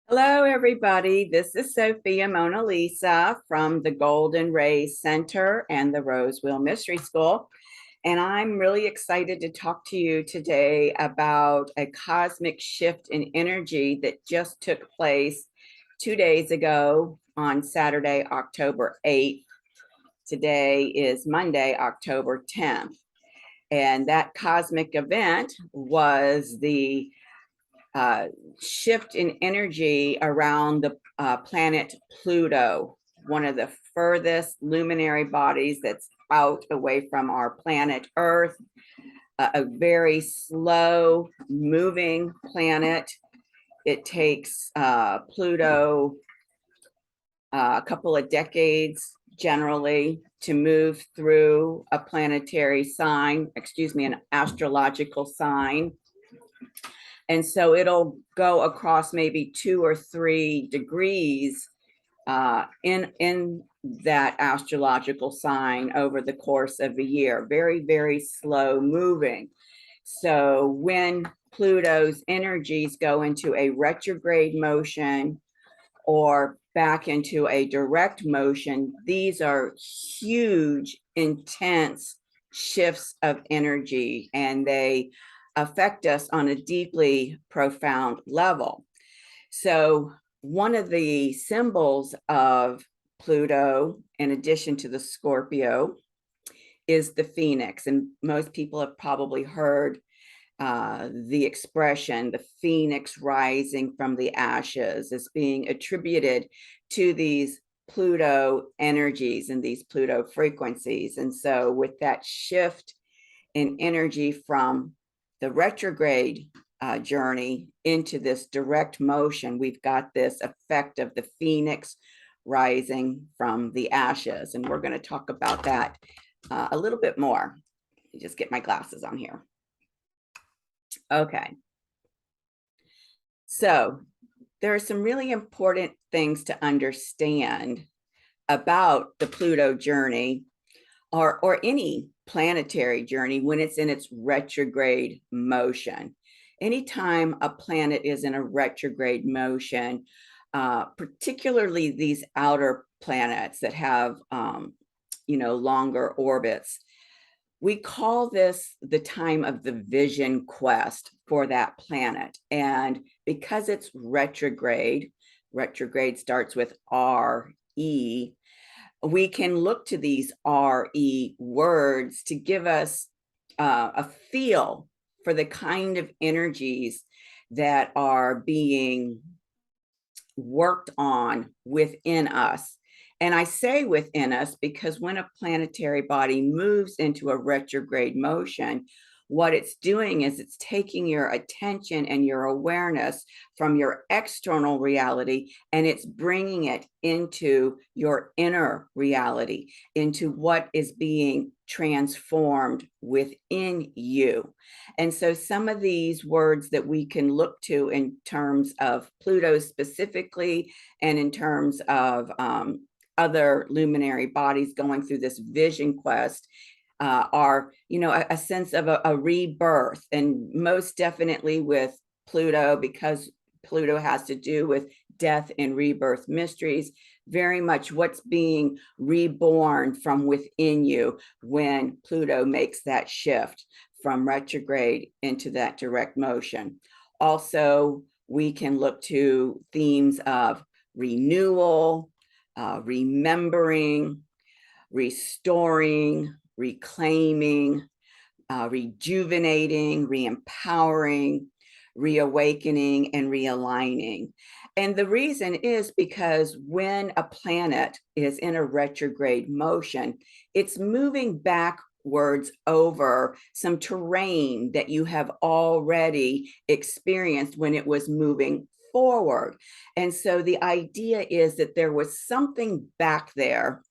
Hello, everybody. This is Sophia Mona Lisa from the Golden Rays Center and the Rosewheel Mystery School. And I'm really excited to talk to you today about a cosmic shift in energy that just took place 2 days ago on Saturday, October 8th. Today is Monday, October 10th. And that cosmic event was the uh, shift in energy around the planet Pluto, one of the furthest luminary bodies that's out away from our planet Earth, a very slow moving planet. It takes Pluto a couple of decades generally to move through a planetary sign, an astrological sign. And so it'll go across maybe 2 or 3 degrees in that astrological sign over the course of a year. Very, very slow moving. So when Pluto's energies go into a retrograde motion or back into a direct motion, these are huge, intense shifts of energy, and they affect us on a deeply profound level. So one of the symbols of Pluto, in addition to the Scorpio, is the phoenix. And most people have probably heard the expression, the phoenix rising from the ashes, is being attributed to these Pluto energies and these Pluto frequencies. And so with that shift in energy from the retrograde journey into this direct motion, we've got this effect of the phoenix rising from the ashes. And we're going to talk about that a little bit more. Let me just get my glasses on here. Okay. So there are some really important things to understand about the Pluto journey or any planetary journey when it's in its retrograde motion. Anytime a planet is in a retrograde motion, particularly these outer planets that have, longer orbits, we call this the time of the vision quest for that planet. And because it's retrograde, retrograde starts with R-E, we can look to these RE words to give us a feel for the kind of energies that are being worked on within us. And I say within us because when a planetary body moves into a retrograde motion, what it's doing is it's taking your attention and your awareness from your external reality and it's bringing it into your inner reality, into what is being transformed within you. And so some of these words that we can look to in terms of Pluto specifically and in terms of other luminary bodies going through this vision quest are, a sense of a rebirth, and most definitely with Pluto, because Pluto has to do with death and rebirth mysteries, very much what's being reborn from within you when Pluto makes that shift from retrograde into that direct motion. Also, we can look to themes of renewal, remembering, restoring, reclaiming, rejuvenating, re-empowering, reawakening, and realigning. And the reason is because when a planet is in a retrograde motion, it's moving backwards over some terrain that you have already experienced when it was moving forward. And so the idea is that there was something back there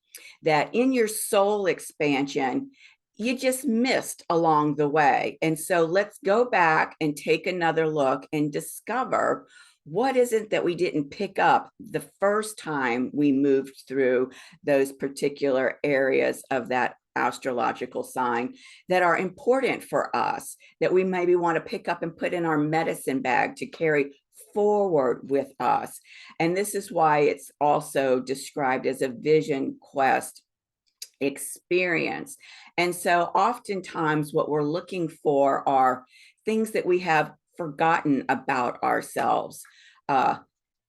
that in your soul expansion, you just missed along the way. And so let's go back and take another look and discover what is it that we didn't pick up the first time we moved through those particular areas of that astrological sign that are important for us, that we maybe want to pick up and put in our medicine bag to carry forward with us? And this is why it's also described as a vision quest experience. And so oftentimes what we're looking for are things that we have forgotten about ourselves, uh,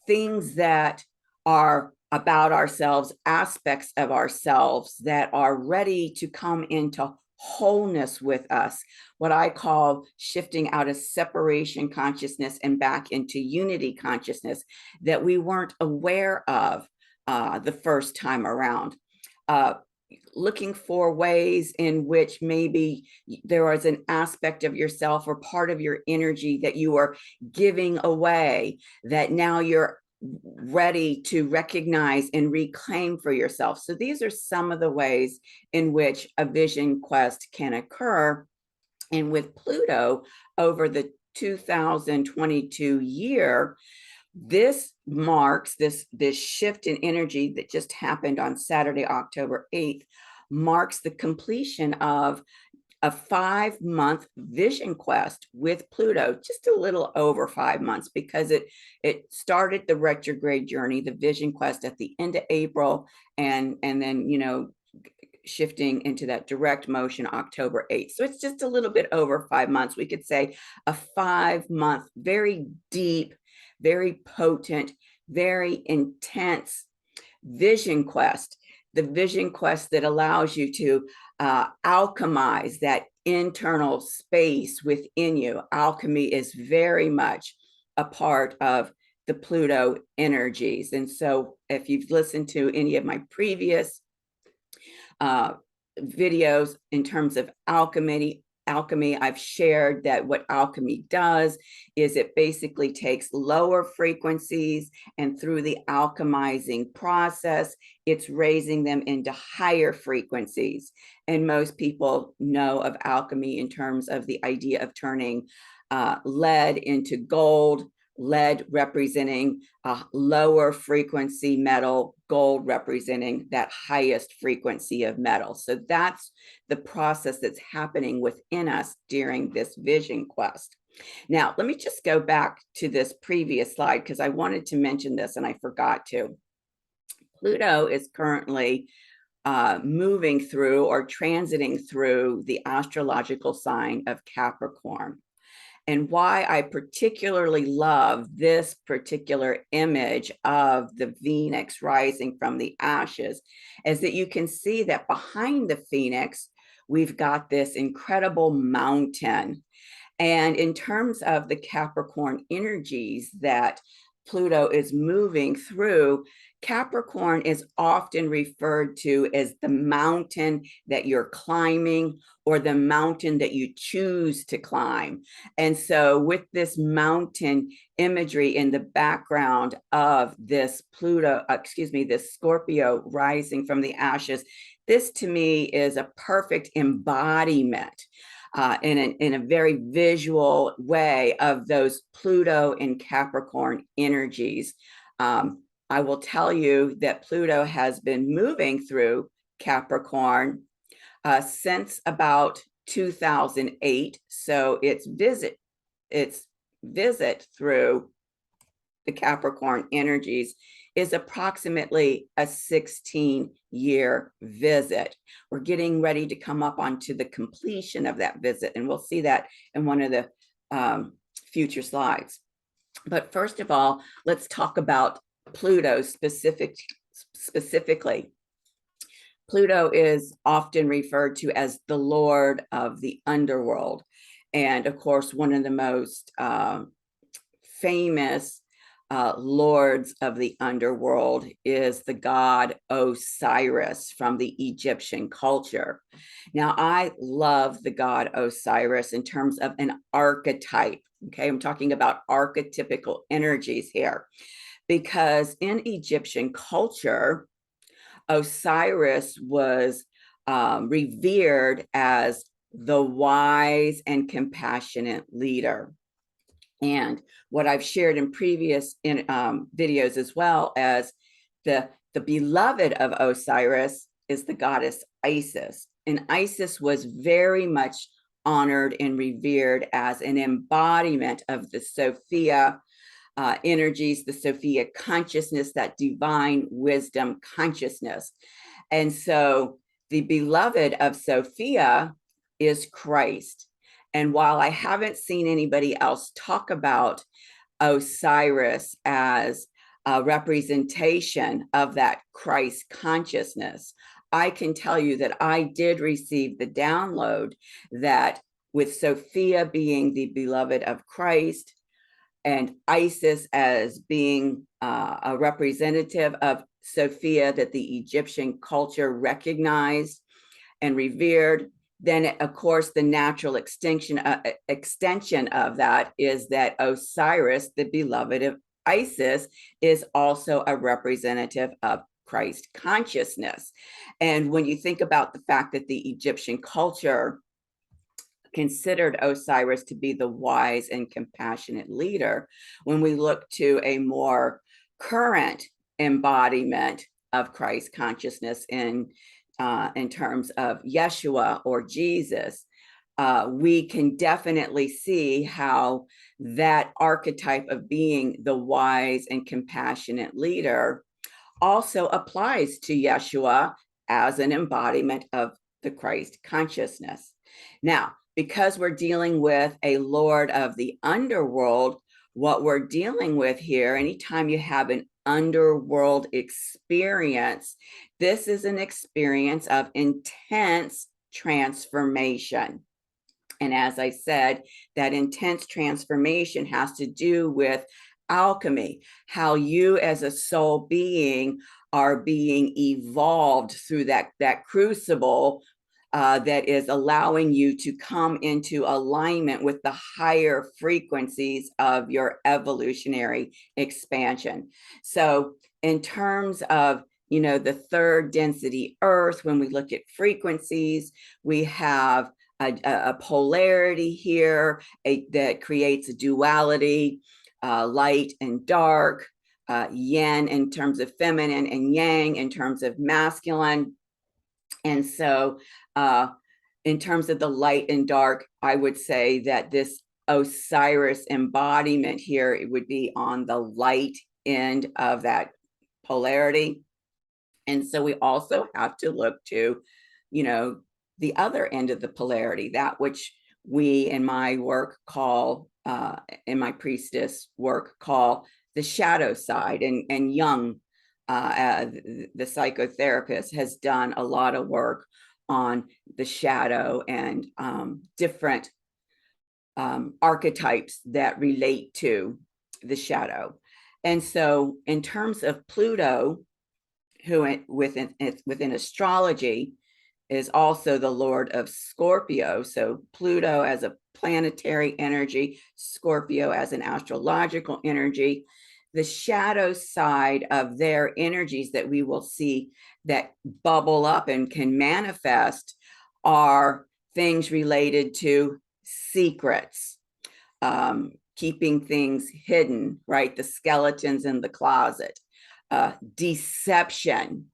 things that are about ourselves, aspects of ourselves that are ready to come into wholeness with us, what I call shifting out of separation consciousness and back into unity consciousness that we weren't aware of the first time around. Uh, Looking for ways in which maybe there was an aspect of yourself or part of your energy that you are giving away, that now you're ready to recognize and reclaim for yourself. So these are some of the ways in which a vision quest can occur. And with Pluto over the 2022 year, this marks this shift in energy that just happened on Saturday, October 8th, marks the completion of a 5-month vision quest with Pluto, just a little over 5 months, because it started the retrograde journey, the vision quest, at the end of April, and then shifting into that direct motion October 8th. So it's just a little bit over 5 months. We could say a 5-month, very deep, very potent, very intense vision quest. The vision quest that allows you to alchemize that internal space within you. Alchemy is very much a part of the Pluto energies. And so if you've listened to any of my previous videos in terms of alchemy, I've shared that what alchemy does is it basically takes lower frequencies, and through the alchemizing process, it's raising them into higher frequencies. And most people know of alchemy in terms of the idea of turning lead into gold, lead representing a lower frequency metal, gold representing that highest frequency of metal. So that's the process that's happening within us during this vision quest. Now, let me just go back to this previous slide because I wanted to mention this and I forgot to. Pluto is currently moving through or transiting through the astrological sign of Capricorn. And why I particularly love this particular image of the phoenix rising from the ashes is that you can see that behind the phoenix, we've got this incredible mountain. And in terms of the Capricorn energies that Pluto is moving through, Capricorn is often referred to as the mountain that you're climbing or the mountain that you choose to climb. And so with this mountain imagery in the background of this this Scorpio rising from the ashes, this to me is a perfect embodiment in a very visual way of those Pluto and Capricorn energies. I will tell you that Pluto has been moving through Capricorn since about 2008. So its visit through the Capricorn energies is approximately a 16-year visit. We're getting ready to come up onto the completion of that visit, and we'll see that in one of the future slides. But first of all, let's talk about Pluto specifically. Pluto is often referred to as the Lord of the underworld. And of course, one of the most famous lords of the underworld is the god Osiris from the Egyptian culture. Now, I love the god Osiris in terms of an archetype. Okay, I'm talking about archetypical energies here, because in Egyptian culture, Osiris was revered as the wise and compassionate leader. And what I've shared in previous videos, as well as the beloved of Osiris is the goddess Isis. And Isis was very much honored and revered as an embodiment of the Sophia energies, the Sophia consciousness, that divine wisdom consciousness. And so the beloved of Sophia is Christ. And while I haven't seen anybody else talk about Osiris as a representation of that Christ consciousness, I can tell you that I did receive the download that with Sophia being the beloved of Christ and Isis as being a representative of Sophia that the Egyptian culture recognized and revered, then of course the natural extension of that is that Osiris, the beloved of Isis, is also a representative of Christ consciousness. And when you think about the fact that the Egyptian culture considered Osiris to be the wise and compassionate leader, when we look to a more current embodiment of Christ consciousness in terms of Yeshua or Jesus, we can definitely see how that archetype of being the wise and compassionate leader also applies to Yeshua as an embodiment of the Christ consciousness. Now, because we're dealing with a lord of the underworld, what we're dealing with here, anytime you have an underworld experience, this is an experience of intense transformation. And as I said, that intense transformation has to do with alchemy, how you as a soul being are being evolved through that crucible that is allowing you to come into alignment with the higher frequencies of your evolutionary expansion. So in terms of, you know, the third density Earth, when we look at frequencies, we have a polarity here that creates a duality, light and dark, yin in terms of feminine and yang in terms of masculine. And so in terms of the light and dark, I would say that this Osiris embodiment here, it would be on the light end of that polarity. And so we also have to look to, you know, the other end of the polarity, that which we in my work call, in my priestess work, call the shadow side. And Jung, the psychotherapist, has done a lot of work on the shadow and different archetypes that relate to the shadow. And so in terms of Pluto, who within astrology is also the lord of Scorpio. So Pluto as a planetary energy, Scorpio as an astrological energy. The shadow side of their energies that we will see that bubble up and can manifest are things related to secrets, keeping things hidden, right? The skeletons in the closet, deception,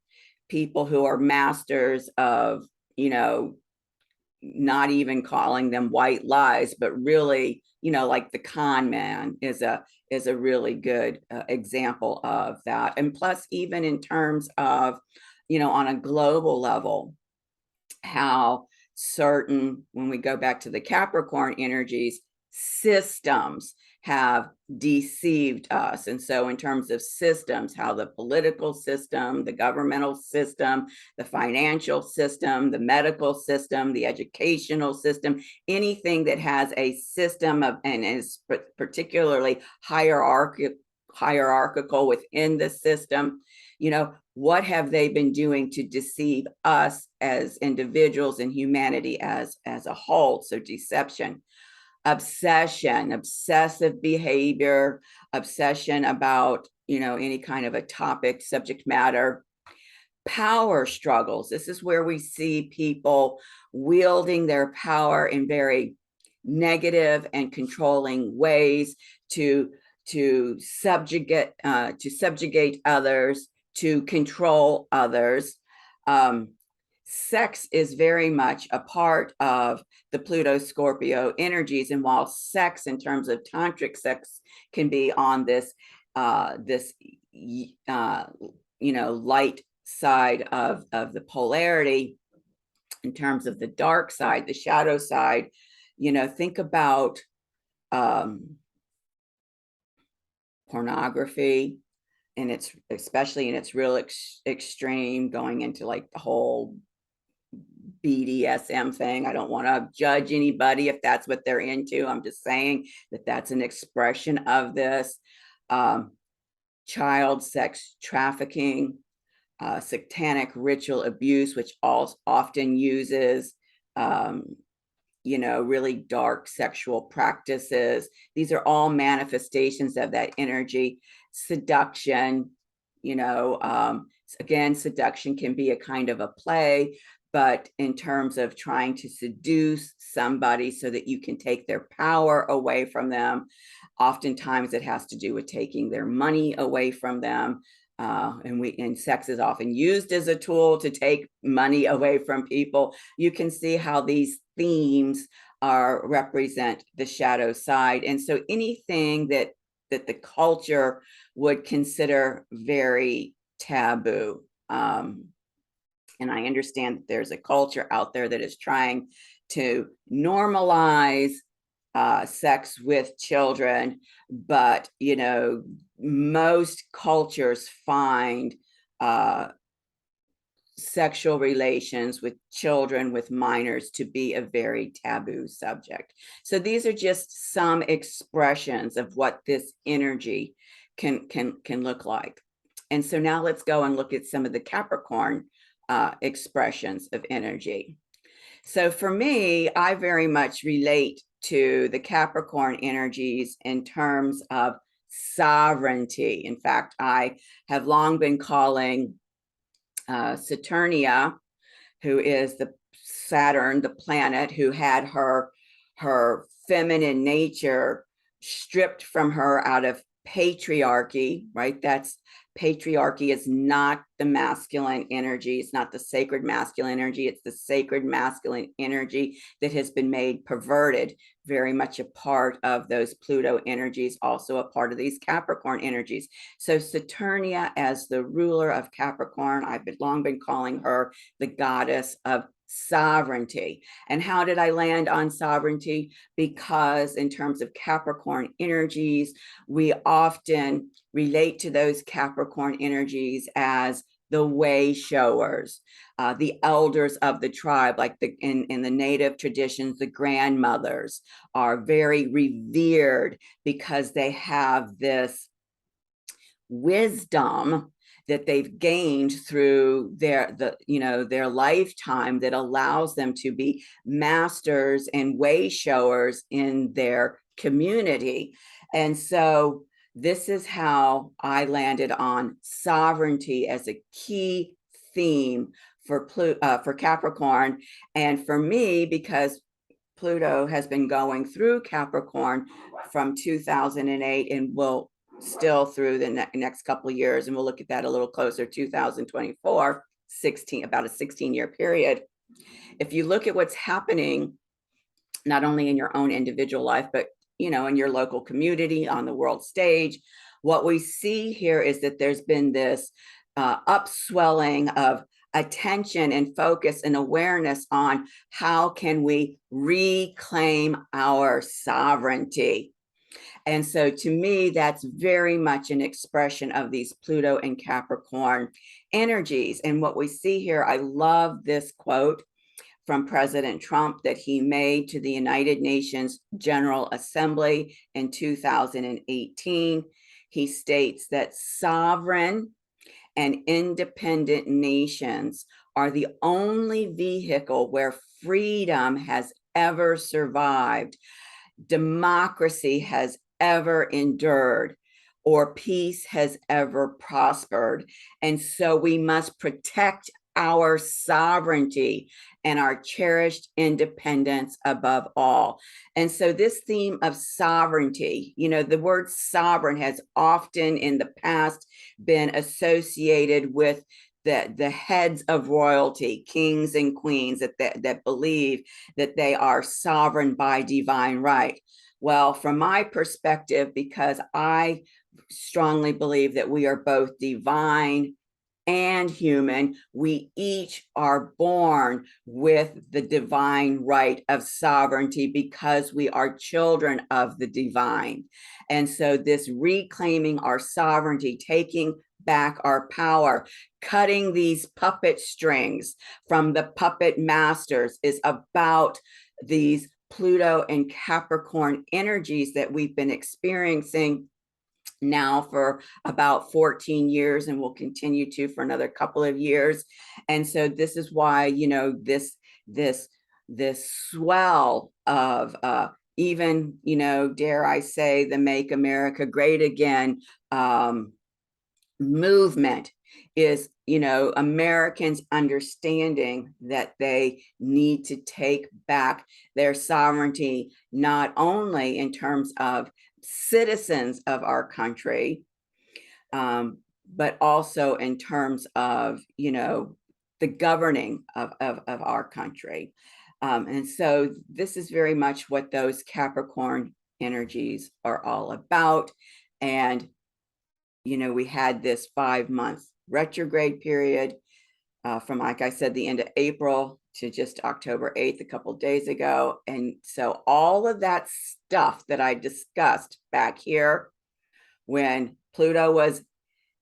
people who are masters of, you know, not even calling them white lies, but really, you know, like the con man is a really good example of that. And plus, even in terms of, you know, on a global level, how certain, when we go back to the Capricorn energies, systems have deceived us. And so in terms of systems, how the political system, the governmental system, the financial system, the medical system, the educational system, anything that has a system of, and is particularly hierarchical within the system, you know, what have they been doing to deceive us as individuals and humanity as a whole? So deception, obsession, obsessive behavior, obsession about, you know, any kind of a topic, subject matter, power struggles. This is where we see people wielding their power in very negative and controlling ways to subjugate others, to control others. Sex is very much a part of the Pluto Scorpio energies, and while sex, in terms of tantric sex, can be on this light side of the polarity, in terms of the dark side, the shadow side, think about pornography, and it's especially in its real extreme, going into like the whole BDSM thing. I don't want to judge anybody if that's what they're into. I'm just saying that that's an expression of this. Child sex trafficking, satanic ritual abuse, which often uses really dark sexual practices. These are all manifestations of that energy. Seduction, again, seduction can be a kind of a play, but in terms of trying to seduce somebody so that you can take their power away from them, oftentimes it has to do with taking their money away from them. And sex is often used as a tool to take money away from people. You can see how these themes represent the shadow side. And so anything that the culture would consider very taboo. And I understand that there's a culture out there that is trying to normalize sex with children, but most cultures find sexual relations with children, with minors, to be a very taboo subject. So these are just some expressions of what this energy can look like. And so now let's go and look at some of the Capricorn expressions of energy. So for me, I very much relate to the Capricorn energies in terms of sovereignty. In fact, I have long been calling Saturnia, who is the Saturn, the planet who had her feminine nature stripped from her out of patriarchy, right? Patriarchy is not the masculine energy. It's not the sacred masculine energy. It's the sacred masculine energy that has been made perverted, very much a part of those Pluto energies, also a part of these Capricorn energies. So Saturnia, as the ruler of Capricorn, I've long been calling her the goddess of sovereignty. And how did I land on sovereignty? Because in terms of Capricorn energies, we often relate to those Capricorn energies as the way showers, the elders of the tribe, like in the native traditions, the grandmothers are very revered because they have this wisdom that they've gained through their lifetime that allows them to be masters and way showers in their community. And so this is how I landed on sovereignty as a key theme for Capricorn. And for me, because Pluto has been going through Capricorn from 2008 and will still through the next couple of years, and we'll look at that a little closer, 2024, about a 16-year period. If you look at what's happening, not only in your own individual life, but in your local community, on the world stage, what we see here is that there's been this upswelling of attention and focus and awareness on how can we reclaim our sovereignty. And so to me, that's very much an expression of these Pluto and Capricorn energies. And what we see here, I love this quote from President Trump that he made to the United Nations General Assembly in 2018. He states that sovereign and independent nations are the only vehicle where freedom has ever survived, democracy has ever endured, or peace has ever prospered. And so we must protect our sovereignty and our cherished independence above all. And so this theme of sovereignty, the word sovereign has often in the past been associated with the heads of royalty, kings and queens that believe that they are sovereign by divine right. Well, from my perspective, because I strongly believe that we are both divine and human, we each are born with the divine right of sovereignty because we are children of the divine. And so this reclaiming our sovereignty, taking back our power, cutting these puppet strings from the puppet masters is about these Pluto and Capricorn energies that we've been experiencing now for about 14 years and will continue to for another couple of years. And so this is why, this swell of even, dare I say, the Make America Great Again movement is, Americans understanding that they need to take back their sovereignty, not only in terms of citizens of our country, but also in terms of, the governing of our country. And so this is very much what those Capricorn energies are all about. And we had this 5-month retrograde period from, like I said, the end of April to just October 8th, a couple of days ago. And so all of that stuff that I discussed back here when Pluto was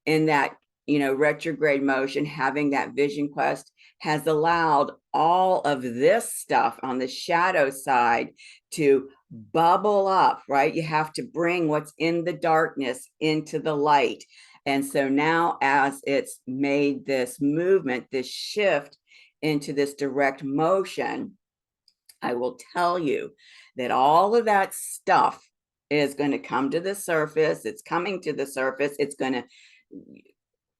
in that, retrograde motion, having that vision quest, has allowed all of this stuff on the shadow side to bubble up, right? You have to bring what's in the darkness into the light. And so now, as it's made this movement, this shift into this direct motion, I will tell you that all of that stuff is going to come to the surface. It's coming to the surface. It's going to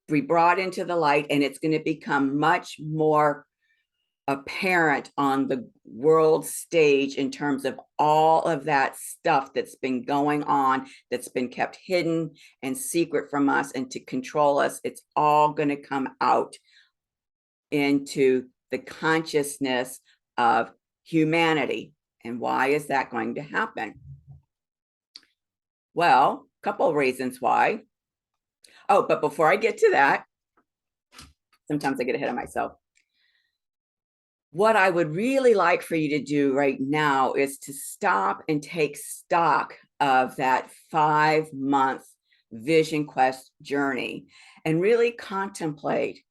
be brought into the light, and it's going to become much more apparent on the world stage in terms of all of that stuff that's been going on, that's been kept hidden and secret from us and to control us. It's all going to come out into the consciousness of humanity. And why is that going to happen? Well, a couple of reasons why. Oh, but before I get to that, sometimes I get ahead of myself. What I would really like for you to do right now is to stop and take stock of that 5-month vision quest journey and really contemplate,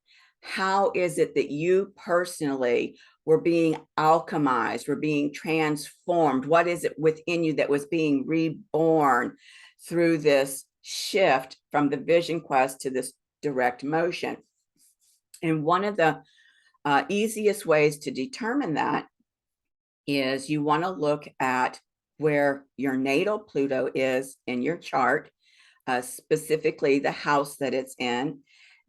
how is it that you personally were being alchemized, were being transformed? What is it within you that was being reborn through this shift from the vision quest to this direct motion? And one of the easiest ways to determine that is you want to look at where your natal Pluto is in your chart, specifically the house that it's in.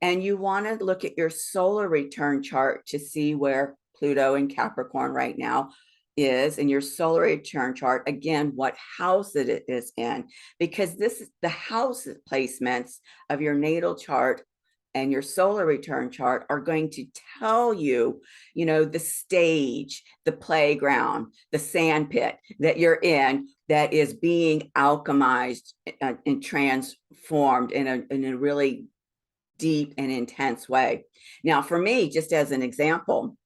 And you want to look at your solar return chart to see where Pluto in Capricorn right now is in your solar return chart. Again, what house it is in, because this is the house placements of your natal chart and your solar return chart are going to tell you, the stage, the playground, the sand pit that you're in that is being alchemized and transformed in a really deep and intense way. Now, for me, just as an example,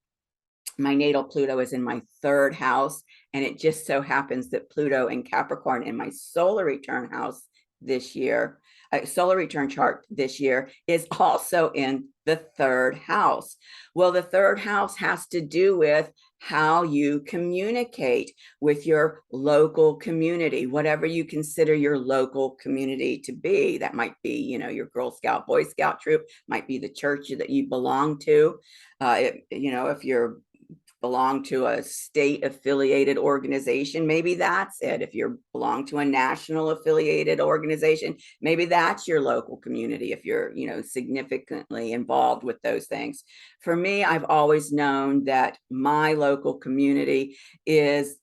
my natal Pluto is in my 3rd house, and it just so happens that Pluto in Capricorn in my solar return house this year, solar return chart this year, is also in the 3rd house. Well, the 3rd house has to do with how you communicate with your local community, whatever you consider your local community to be. That might be, your Girl Scout, Boy Scout troop, might be the church that you belong to. If you're belong to a state affiliated organization, maybe that's it. If you belong to a national affiliated organization, maybe that's your local community if you're, significantly involved with those things. For me, I've always known that my local community is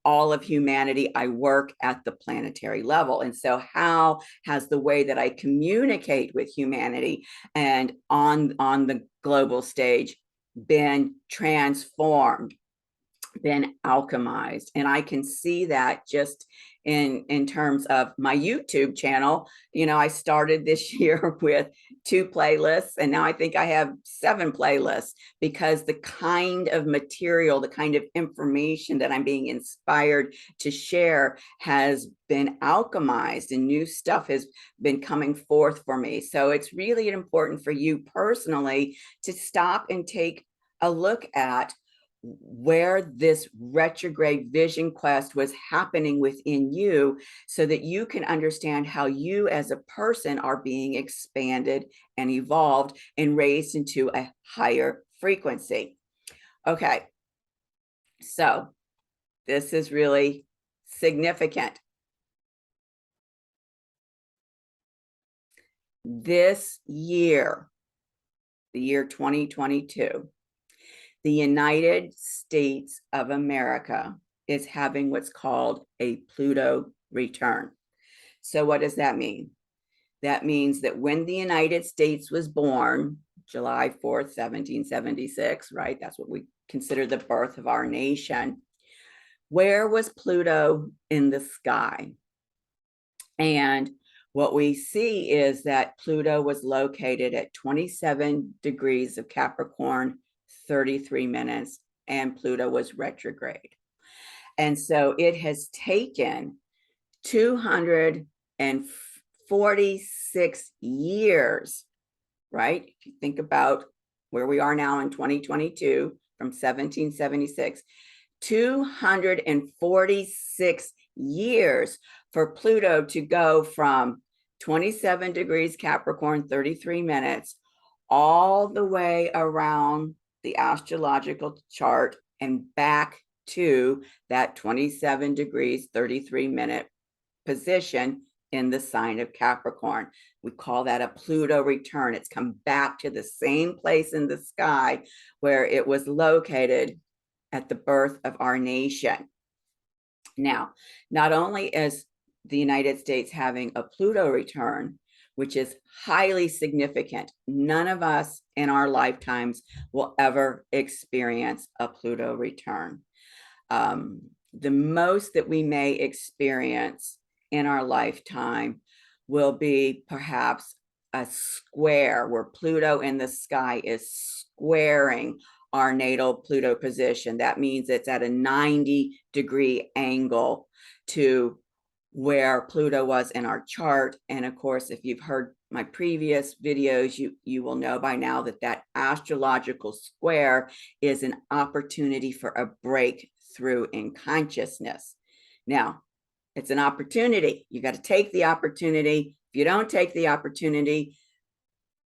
all of humanity. I work at the planetary level. And so how has the way that I communicate with humanity and on the global stage been transformed, been alchemized? And I can see that just in terms of my YouTube channel. I started this year with 2 playlists, and now I think I have 7 playlists, because the kind of material, the kind of information that I'm being inspired to share has been alchemized, and new stuff has been coming forth for me. So it's really important for you personally to stop and take a look at where this retrograde vision quest was happening within you, so that you can understand how you as a person are being expanded and evolved and raised into a higher frequency. Okay, so this is really significant. This year, the year 2022, the United States of America is having what's called a Pluto return. So what does that mean? That means that when the United States was born, July 4th, 1776, right? That's what we consider the birth of our nation. Where was Pluto in the sky? And what we see is that Pluto was located at 27 degrees of Capricorn, 33 minutes, and Pluto was retrograde. And so it has taken 246 years, right? If you think about where we are now in 2022, from 1776, 246 years for Pluto to go from 27 degrees Capricorn, 33 minutes, all the way around the astrological chart and back to that 27 degrees, 33 minute position in the sign of Capricorn. We call that a Pluto return. It's come back to the same place in the sky where it was located at the birth of our nation. Now, not only is the United States having a Pluto return, which is highly significant, none of us in our lifetimes will ever experience a Pluto return. The most that we may experience in our lifetime will be perhaps a square, where Pluto in the sky is squaring our natal Pluto position. That means it's at a 90-degree angle to where Pluto was in our chart. And of course, if you've heard my previous videos, you will know by now that that astrological square is an opportunity for a breakthrough in consciousness. Now, it's an opportunity. You got to take the opportunity. If you don't take the opportunity,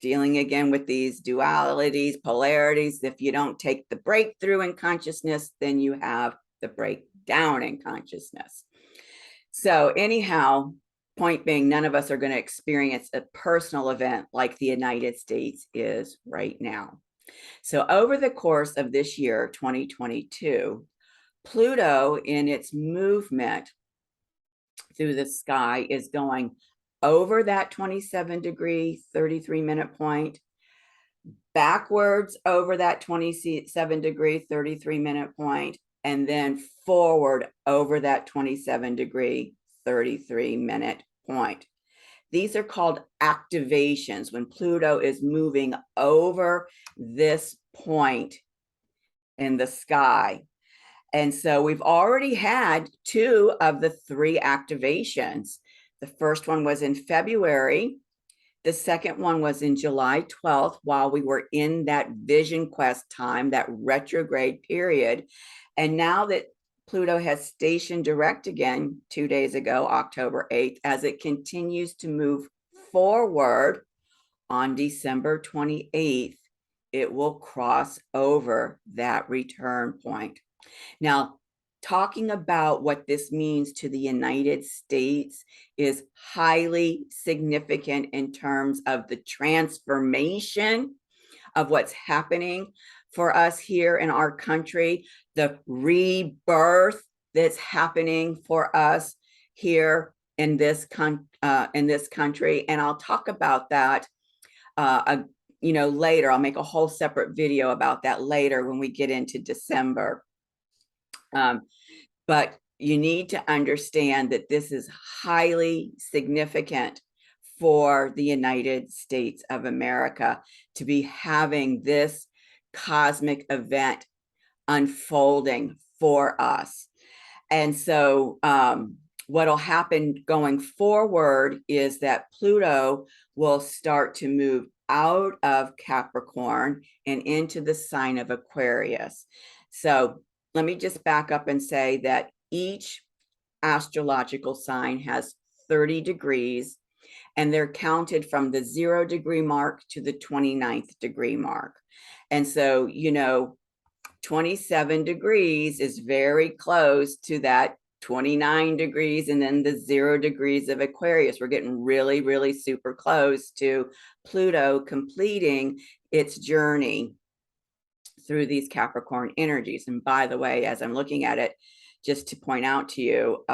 dealing again with these dualities, polarities, if you don't take the breakthrough in consciousness, then you have the breakdown in consciousness. So anyhow, point being, none of us are going to experience a personal event like the United States is right now. So over the course of this year, 2022, Pluto in its movement through the sky is going over that 27-degree, 33-minute point, backwards over that 27-degree, 33-minute point, and then forward over that 27-degree, 33-minute point. These are called activations, when Pluto is moving over this point in the sky. And so we've already had 2 of the 3 activations. The first one was in February. The second one was in July 12th, while we were in that vision quest time, that retrograde period. And now that Pluto has stationed direct again 2 days ago, October 8th, as it continues to move forward on December 28th, it will cross over that return point. Now, talking about what this means to the United States is highly significant in terms of the transformation of what's happening for us here in our country, the rebirth that's happening for us here in this country. And I'll talk about that later. I'll make a whole separate video about that later when we get into December. But you need to understand that this is highly significant for the United States of America to be having this cosmic event unfolding for us. And so what'll happen going forward is that Pluto will start to move out of Capricorn and into the sign of Aquarius. So let me just back up and say that each astrological sign has 30 degrees, and they're counted from the 0-degree mark to the 29th degree mark. And so, 27 degrees is very close to that 29 degrees and then the 0 degrees of Aquarius. We're getting really, really super close to Pluto completing its journey through these Capricorn energies. And by the way, as I'm looking at it, just to point out to you,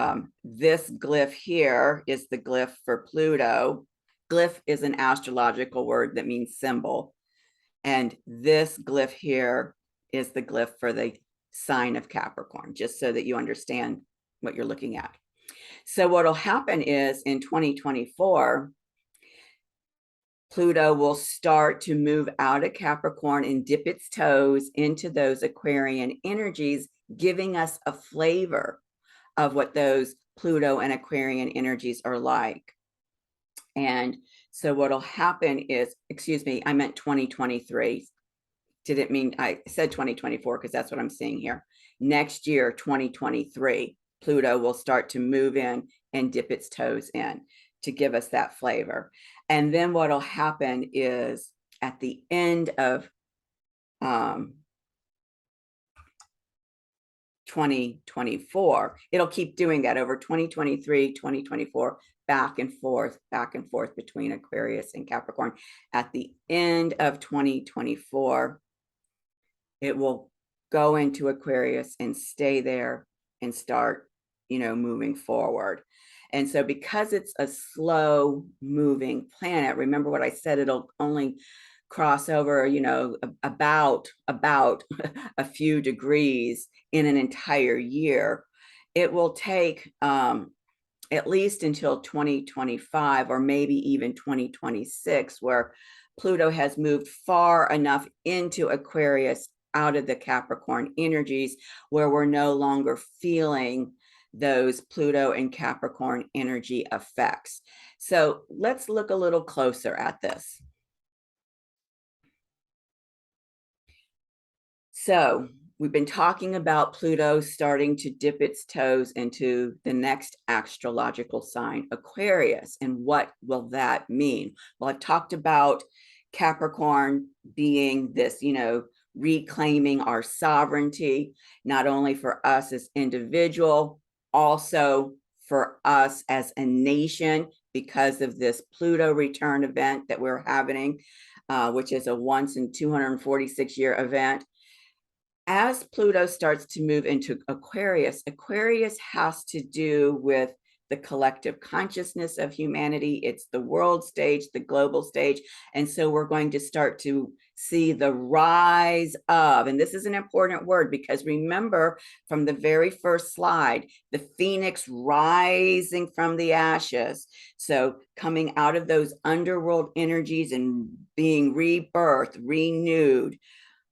this glyph here is the glyph for Pluto. Glyph is an astrological word that means symbol. And this glyph here is the glyph for the sign of Capricorn, just so that you understand what you're looking at. So what'll happen is in 2024, Pluto will start to move out of Capricorn and dip its toes into those Aquarian energies, giving us a flavor of what those Pluto and Aquarian energies are like. And so what'll happen is, excuse me, I meant 2023. Didn't mean, I said 2024 because that's what I'm seeing here. Next year, 2023, Pluto will start to move in and dip its toes in to give us that flavor. And then what'll happen is at the end of 2024, it'll keep doing that over 2023, 2024, back and forth between Aquarius and Capricorn. At the end of 2024, it will go into Aquarius and stay there and start, moving forward. And so because it's a slow moving planet, remember what I said, it'll only cross over, about a few degrees in an entire year. It will take at least until 2025 or maybe even 2026, where Pluto has moved far enough into Aquarius out of the Capricorn energies where we're no longer feeling those Pluto and Capricorn energy effects. So let's look a little closer at this. So we've been talking about Pluto starting to dip its toes into the next astrological sign, Aquarius. And what will that mean? Well, I've talked about Capricorn being this, reclaiming our sovereignty, not only for us as individual, also for us as a nation, because of this Pluto return event that we're having, which is a once in 246-year event. As Pluto starts to move into Aquarius, Aquarius has to do with the collective consciousness of humanity. It's the world stage, the global stage. And so we're going to start to see the rise of, and this is an important word because remember from the very first slide, the phoenix rising from the ashes. So coming out of those underworld energies and being rebirthed, renewed.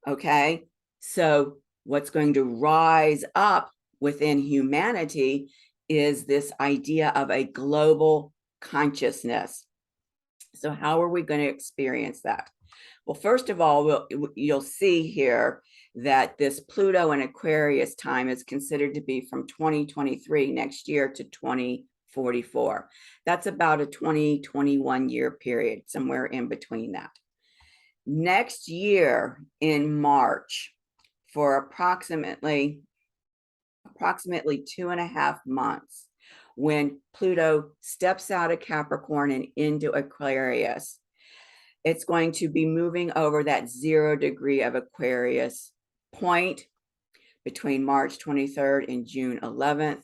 Okay. So what's going to rise up within humanity is this idea of a global consciousness. So how are we going to experience that? Well, first of all, you'll see here that this Pluto and Aquarius time is considered to be from 2023 next year to 2044. That's about a 20-21 year period, somewhere in between that. Next year in March, for approximately 2.5 months, when Pluto steps out of Capricorn and into Aquarius, it's going to be moving over that 0 degree of Aquarius point between March 23rd and June 11th,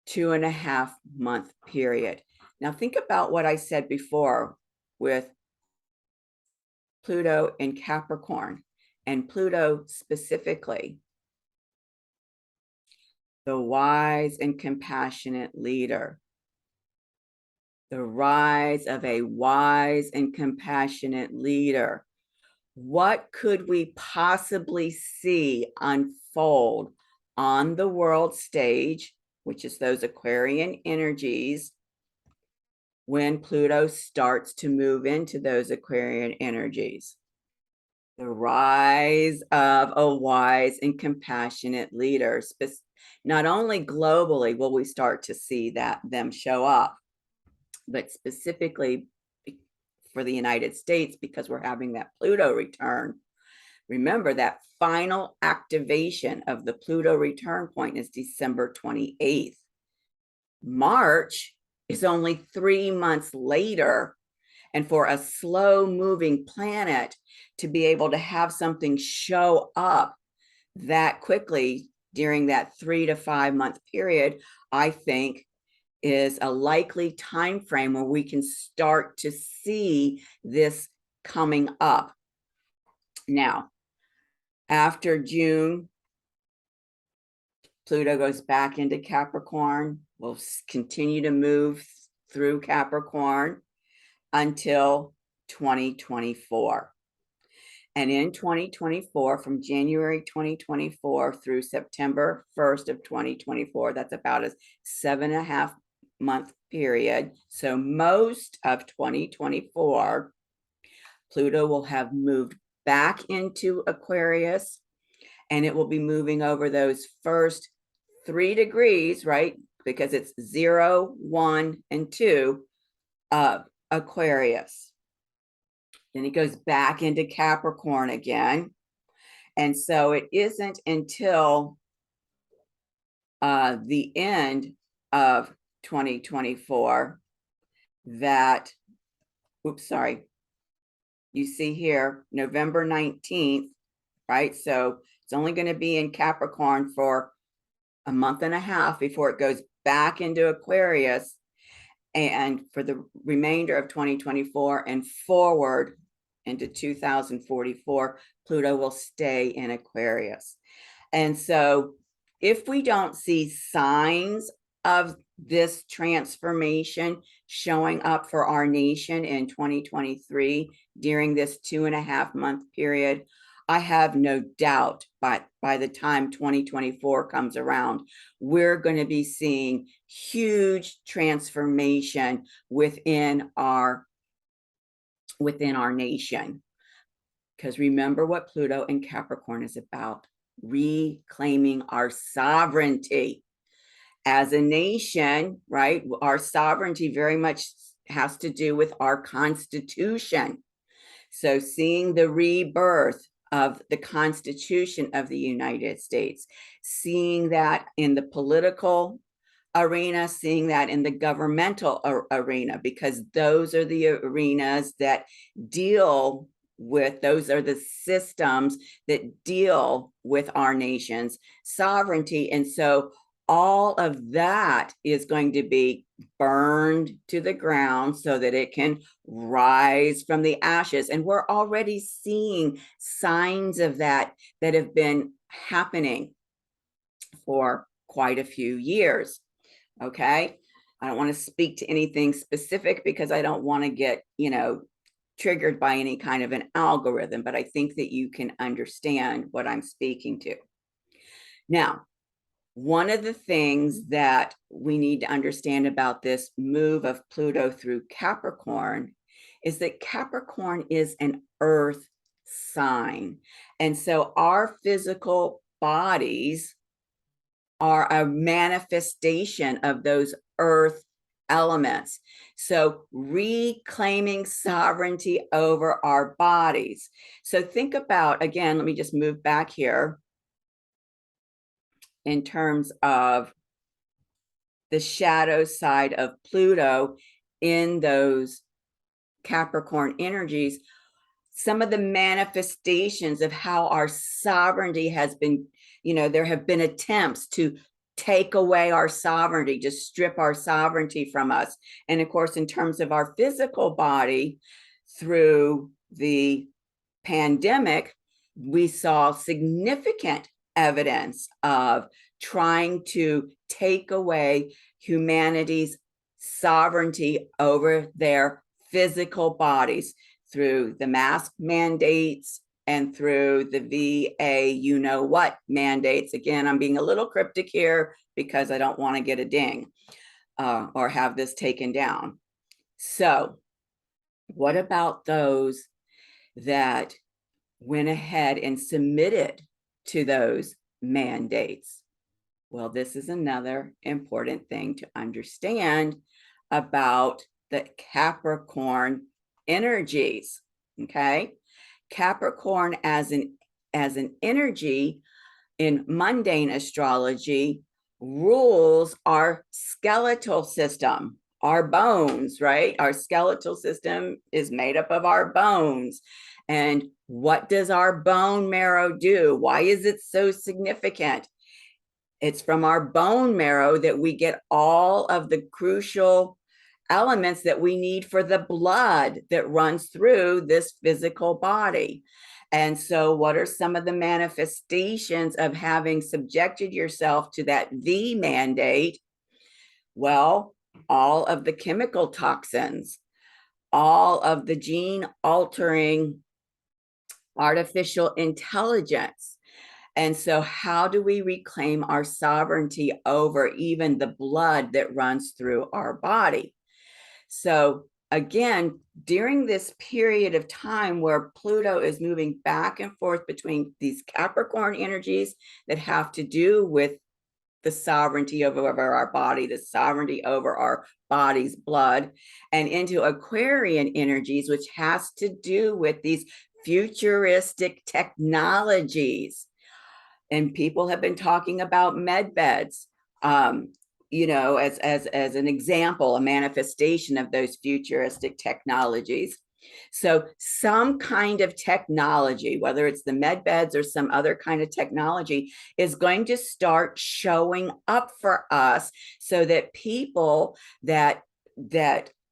2.5 month period. Now think about what I said before with Pluto in Capricorn, and Pluto specifically, the wise and compassionate leader. The rise of a wise and compassionate leader. What could we possibly see unfold on the world stage, which is those Aquarian energies, when Pluto starts to move into those Aquarian energies? The rise of a wise and compassionate leader. Not only globally will we start to see them show up, but specifically for the United States, because we're having that Pluto return. Remember that final activation of the Pluto return point is December 28th. March is only 3 months later. And for a slow moving planet to be able to have something show up that quickly during that 3 to 5 month period, I think is a likely time frame where we can start to see this coming up. Now, after June, Pluto goes back into Capricorn. We'll continue to move through Capricorn until 2024. And in 2024, from January 2024 through September 1st of 2024, that's about a 7.5 month period. So most of 2024, Pluto will have moved back into Aquarius, and it will be moving over those first 3 degrees, right? Because it's 0, 1, and 2 of Aquarius. Then it goes back into Capricorn again. And so it isn't until the end of 2024 that, you see here, November 19th, right? So it's only going to be in Capricorn for a month and a half before it goes back into Aquarius. And for the remainder of 2024 and forward into 2044, Pluto will stay in Aquarius. And so if we don't see signs of this transformation showing up for our nation in 2023 during this 2.5 month period, I have no doubt by the time 2024 comes around, we're going to be seeing huge transformation within our nation. Because remember what Pluto in Capricorn is about: reclaiming our sovereignty as a nation, right? Our sovereignty very much has to do with our Constitution. So seeing the rebirth of the Constitution of the United States, seeing that in the political arena, seeing that in the governmental arena, because those are the arenas that deal with, those are the systems that deal with our nation's sovereignty. And so all of that is going to be burned to the ground so that it can rise from the ashes. And we're already seeing signs of that have been happening for quite a few years. Okay. I don't want to speak to anything specific because I don't want to get, triggered by any kind of an algorithm, but I think that you can understand what I'm speaking to. Now, one of the things that we need to understand about this move of Pluto through Capricorn is that Capricorn is an earth sign. And so our physical bodies are a manifestation of those earth elements. So reclaiming sovereignty over our bodies. So think about, again, let me just move back here in terms of the shadow side of Pluto in those Capricorn energies, some of the manifestations of how our sovereignty has been, there have been attempts to take away our sovereignty, to strip our sovereignty from us. And of course, in terms of our physical body, through the pandemic, we saw significant evidence of trying to take away humanity's sovereignty over their physical bodies through the mask mandates and through the VA, mandates. Again, I'm being a little cryptic here because I don't want to get a ding or have this taken down. So what about those that went ahead and submitted to those mandates? Well, this is another important thing to understand about the Capricorn energies. Okay, Capricorn as an energy in mundane astrology rules our skeletal system, our bones, right? Our skeletal system is made up of our bones. And what does our bone marrow do? Why is it so significant? It's from our bone marrow that we get all of the crucial elements that we need for the blood that runs through this physical body. And so, what are some of the manifestations of having subjected yourself to that V mandate? Well, all of the chemical toxins, all of the gene altering artificial intelligence. And so, how do we reclaim our sovereignty over even the blood that runs through our body? So, again, during this period of time where Pluto is moving back and forth between these Capricorn energies that have to do with the sovereignty over our body, the sovereignty over our body's blood, and into Aquarian energies, which has to do with these futuristic technologies. And people have been talking about med beds, as an example, a manifestation of those futuristic technologies. So some kind of technology, whether it's the med beds or some other kind of technology, is going to start showing up for us so that people that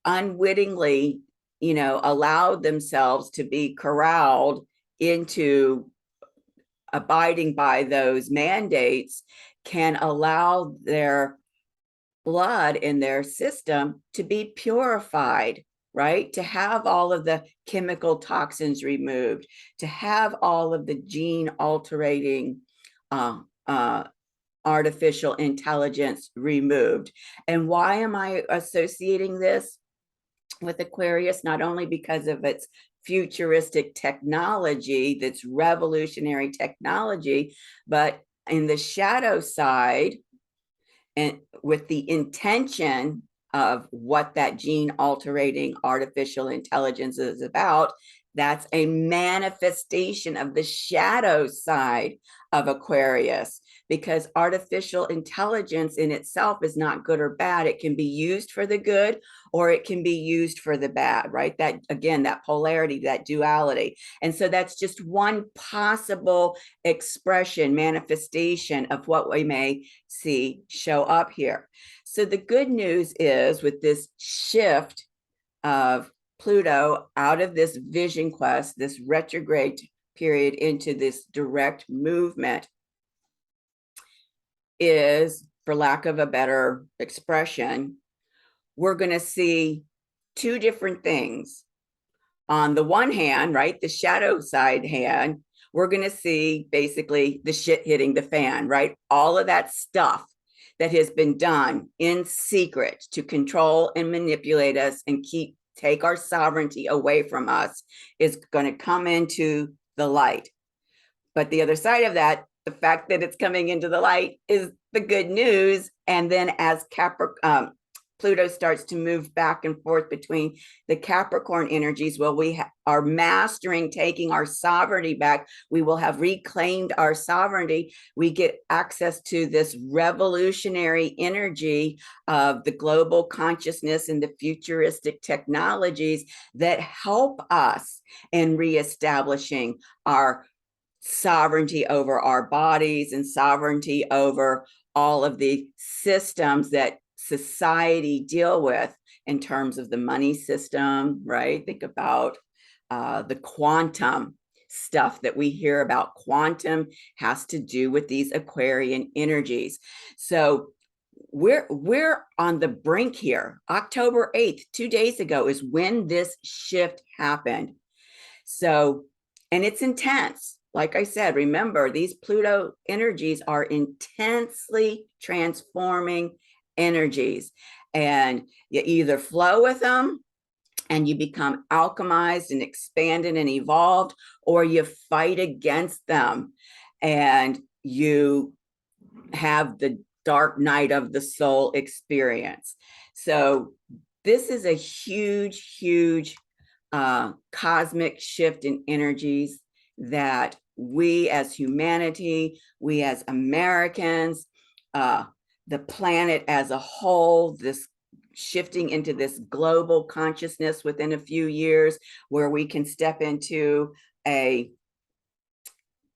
unwittingly, allowed themselves to be corralled into abiding by those mandates can allow their blood in their system to be purified, right? To have all of the chemical toxins removed, to have all of the gene altering artificial intelligence removed. And why am I associating this with Aquarius? Not only because of its futuristic technology, that's revolutionary technology, but in the shadow side, and with the intention of what that gene altering artificial intelligence is about, that's a manifestation of the shadow side of Aquarius, because artificial intelligence in itself is not good or bad. It can be used for the good or it can be used for the bad, right? That, again, that polarity, that duality. And so that's just one possible expression, manifestation of what we may see show up here. So the good news is, with this shift of Pluto out of this vision quest, this retrograde period, into this direct movement, is, for lack of a better expression, we're going to see two different things. On the one hand, right, the shadow side hand, we're going to see basically the shit hitting the fan, right? All of that stuff that has been done in secret to control and manipulate us and take our sovereignty away from us is going to come into the light. But the other side of that, the fact that it's coming into the light, is the good news. And then as Pluto starts to move back and forth between the Capricorn energies, well, we are mastering taking our sovereignty back. We will have reclaimed our sovereignty. We get access to this revolutionary energy of the global consciousness and the futuristic technologies that help us in reestablishing our sovereignty over our bodies and sovereignty over all of the systems that society deal with in terms of the money system, right? Think about the quantum stuff that we hear about. Quantum has to do with these Aquarian energies. So we're on the brink here. October 8th, 2 days ago, is when this shift happened. So, and it's intense. Like I said, remember, these Pluto energies are intensely transforming energies, and you either flow with them and you become alchemized and expanded and evolved, or you fight against them and you have the dark night of the soul experience. So this is a huge cosmic shift in energies that we as humanity, we as Americans, the planet as a whole, this shifting into this global consciousness within a few years, where we can step into a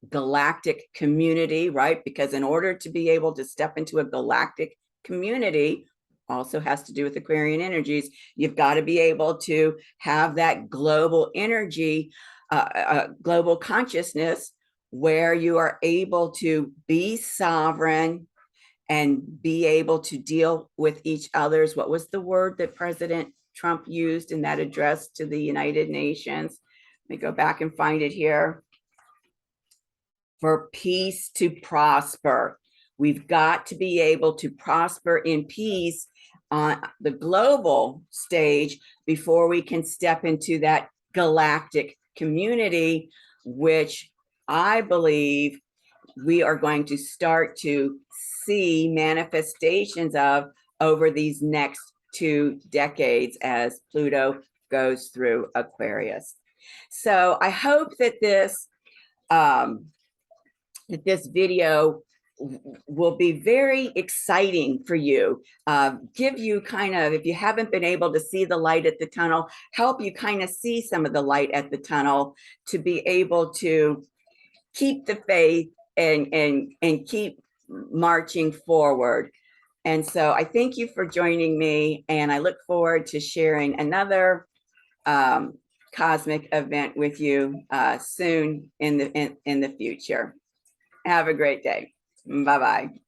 galactic community, right? Because in order to be able to step into a galactic community, also has to do with Aquarian energies, you've got to be able to have that global energy, global consciousness, where you are able to be sovereign and be able to deal with each other's, what was the word that President Trump used in that address to the United Nations? Let me go back and find it here. For peace to prosper. We've got to be able to prosper in peace on the global stage before we can step into that galactic community, which I believe we are going to start to see manifestations of over these next 2 decades as Pluto goes through Aquarius. So I hope that this video will be very exciting for you, give you kind of, if you haven't been able to see the light at the tunnel, help you kind of see some of the light at the tunnel to be able to keep the faith and keep marching forward. And so I thank you for joining me, and I look forward to sharing another cosmic event with you soon in the future. Have a great day. Bye-bye.